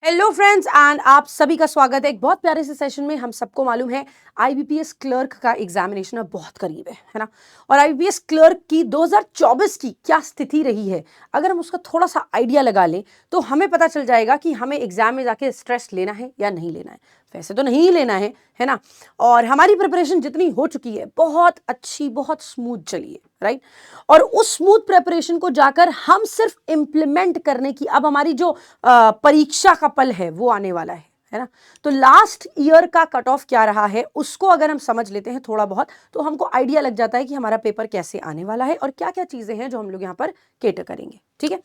Hello friends and आप सभी का स्वागत है एक बहुत प्यारे से सेशन में। हम सबको मालूम है आईबीपीएस क्लर्क का एग्जामिनेशन अब बहुत करीब है ना। और आईबीपीएस क्लर्क की 2024 की क्या स्थिति रही है, अगर हम उसका थोड़ा सा आइडिया लगा लें तो हमें पता चल जाएगा कि हमें एग्जाम में जाके स्ट्रेस लेना है या नहीं लेना है। वैसे तो नहीं ही लेना है ना। और हमारी प्रिपरेशन जितनी हो चुकी है बहुत अच्छी, बहुत स्मूथ चली है, राइट। और उस स्मूथ प्रिपरेशन को जाकर हम सिर्फ इम्प्लीमेंट करने की अब हमारी जो परीक्षा का पल है वो आने वाला है ना। तो लास्ट ईयर का कट ऑफ क्या रहा है उसको अगर हम समझ लेते हैं थोड़ा बहुत, तो हमको आइडिया लग जाता है कि हमारा पेपर कैसे आने वाला है और क्या क्या चीजें हैं जो हम लोग यहाँ पर केटर करेंगे। ठीक है,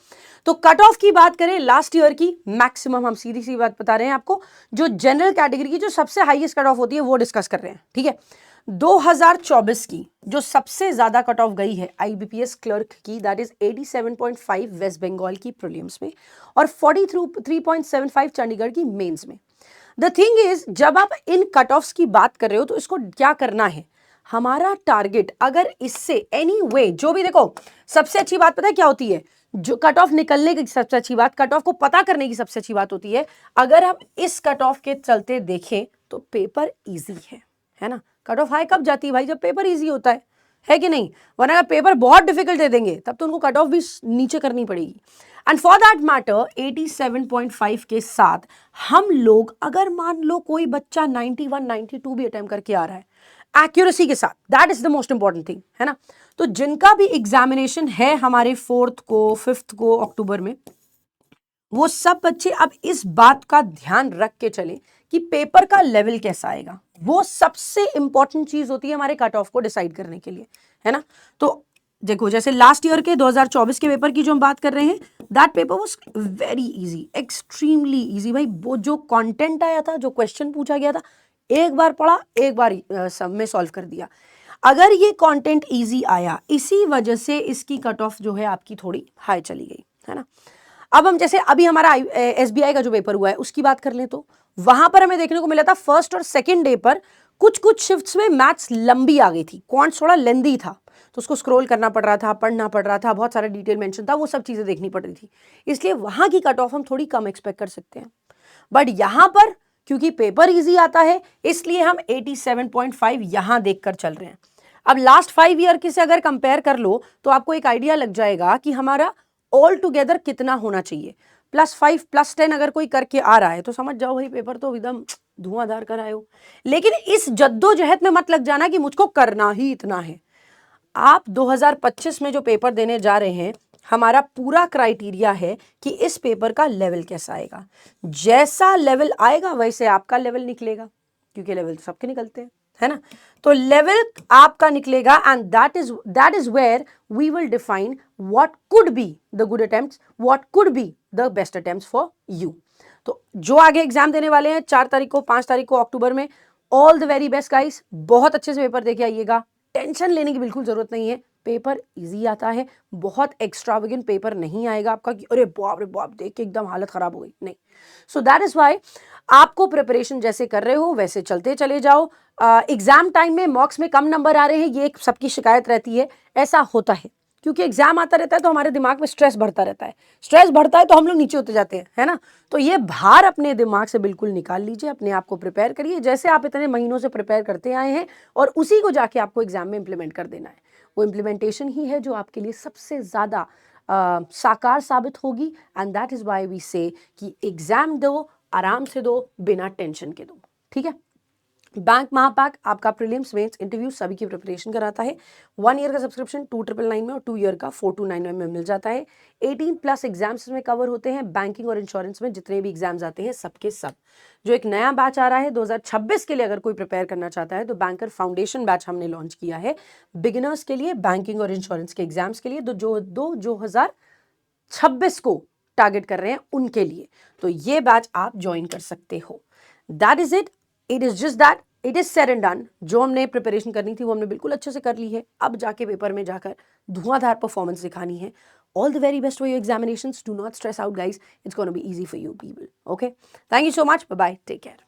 तो कट ऑफ की बात करें लास्ट ईयर की, मैक्सिमम हम सीधी सी बात बता रहे हैं आपको, जो जनरल कैटेगरी की जो सबसे हाईएस्ट कट ऑफ होती है वो डिस्कस कर रहे हैं। ठीक है, 2024 की जो सबसे ज्यादा कट ऑफ गई है आईबीपीएस क्लर्क की, दैट इज 87.5 वेस्ट बंगाल की प्रीलिम्स में और 43.75 चंडीगढ़ की मेंस में। द थिंग इज, जब आप इन कट ऑफ्स की बात कर रहे हो तो इसको क्या करना है, हमारा टारगेट अगर इससे एनी वे जो भी, देखो सबसे अच्छी बात पता है क्या होती है, जो कट ऑफ निकलने की सबसे अच्छी बात, कट ऑफ को पता करने की सबसे अच्छी बात होती है, अगर हम इस कट ऑफ के चलते देखें तो पेपर इजी है ना। कट ऑफ हाई कब जाती है भाई, जब पेपर इजी होता है कि नहीं। वरना अगर पेपर बहुत डिफिकल्ट दे देंगे तब तो उनको कट ऑफ भी नीचे करनी पड़ेगी। एंड फॉर दैट मैटर 87.5 के साथ हम लोग, अगर मान लो कोई बच्चा 91 92 भी अटेम्प्ट करके आ रहा है एक्यूरेसी के साथ, that is the most important thing, है ना। तो जिनका भी एग्जामिनेशन है हमारे 4th को 5th को अक्टूबर में, वो सब बच्चे अब इस बात का ध्यान रख के चले कि पेपर का लेवल कैसा आएगा। वो सबसे इंपॉर्टेंट चीज होती है हमारे कट ऑफ को डिसाइड करने के लिए, है ना। तो देखो जैसे लास्ट ईयर के 2024 के पेपर की जो हम बात कर रहे हैं, that paper was very easy, extremely easy भाई। वो जो कंटेंट आया था, जो क्वेश्चन पूछा गया था, एक बार पढ़ा एक बार सब में सॉल्व कर दिया। अगर ये कंटेंट इजी आया, इसी वजह से इसकी कट ऑफ जो है आपकी थोड़ी हाई चली गई, है ना। अब हम जैसे अभी हमारा एसबीआई का जो पेपर हुआ है उसकी बात कर लें तो वहां पर हमें देखने को मिला था फर्स्ट और सेकंड डे पर कुछ शिफ्ट्स में मैथ्स लंबी आ गई थी, क्वांट्स थोड़ा लेंदी था, तो उसको स्क्रॉल करना पड़ रहा था, पढ़ना पड़ रहा था, बहुत सारा डिटेल मेंशन था, वो सब चीजें देखनी पड़ रही थी। इसलिए वहां की कट ऑफ हम थोड़ी कम एक्सपेक्ट कर सकते हैं। बट यहां पर क्योंकि पेपर इजी आता है इसलिए हम 87.5 यहां देखकर चल रहे हैं। अब लास्ट 5 ईयर की से अगर कंपेयर कर लो तो आपको एक आइडिया लग जाएगा कि हमारा ऑल टुगेदर कितना होना चाहिए। +5 +10 अगर कोई करके आ रहा है तो समझ जाओ भाई पेपर तो एकदम धुआंधार कर आए हो। लेकिन इस जद्दोजहद में मत लग जाना कि मुझको करना ही इतना है। आप 2025 में जो पेपर देने जा रहे हैं, हमारा पूरा क्राइटेरिया है कि इस पेपर का लेवल कैसा आएगा। जैसा लेवल आएगा वैसे आपका लेवल निकलेगा, क्योंकि लेवल सबके निकलते हैं, है ना। तो लेवल आपका निकलेगा and that is where we will define what could be the good attempts, what could be the best attempts for you. तो जो आगे एग्जाम देने वाले हैं 4 तारीख को 5 तारीख को अक्टूबर में, all the very best guys. बहुत अच्छे से पेपर देके आइएगा, टेंशन लेने की बिल्कुल जरूरत नहीं है। पेपर इजी आता है, बहुत एक्स्ट्रावेगेंट पेपर नहीं आएगा आपका कि अरे बाप देख के एकदम हालत खराब हो गई, नहीं। सो दैट इज वाई आपको प्रिपरेशन जैसे कर रहे हो वैसे चलते चले जाओ। एग्जाम टाइम में मॉक्स में कम नंबर आ रहे हैं, ये सबकी शिकायत रहती है, ऐसा होता है क्योंकि एग्जाम आता रहता है तो हमारे दिमाग में स्ट्रेस बढ़ता रहता है, स्ट्रेस बढ़ता है तो हम लोग नीचे होते जाते हैं, है ना। तो ये भार अपने दिमाग से बिल्कुल निकाल लीजिए, अपने आप को प्रिपेयर करिए जैसे आप इतने महीनों से प्रिपेयर करते आए हैं, और उसी को जाके आपको एग्जाम में इंप्लीमेंट कर देना है। वो इम्प्लीमेंटेशन ही है जो आपके लिए सबसे ज़्यादा साकार साबित होगी। And that is why we say कि एग्जाम दो, आराम से दो, बिना टेंशन के दो। ठीक है, बैंक महापैक आपका प्रीलिम्स मेंस इंटरव्यू सभी की प्रिपरेशन कराता है। 1 ईयर का सब्सक्रिप्शन 2999 में और 2 ईयर का 4299 में मिल जाता है। 18+ एग्जाम्स में कवर होते हैं, बैंकिंग और इंश्योरेंस में जितने भी एग्जाम्स आते हैं सबके सब। जो एक नया बैच आ रहा है 2026 के लिए, अगर कोई प्रिपेयर करना चाहता है तो बैंकर फाउंडेशन बैच हमने लॉन्च किया है बिगिनर्स के लिए, बैंकिंग और इंश्योरेंस के एग्जाम्स के लिए, जो 2026 को टारगेट कर रहे हैं उनके लिए। तो ये बैच आप ज्वाइन कर सकते हो। That is it, it is just that, it is said and done. जो हमने प्रिपरेशन करनी थी वो हमने बिल्कुल अच्छे से कर ली है। अब जाके पेपर में जाकर धुआंधार परफॉर्मेंस दिखानी है। All the very best for your examinations, do not stress out guys, it's gonna be easy for you people. Okay, thank you so much, bye bye, take care.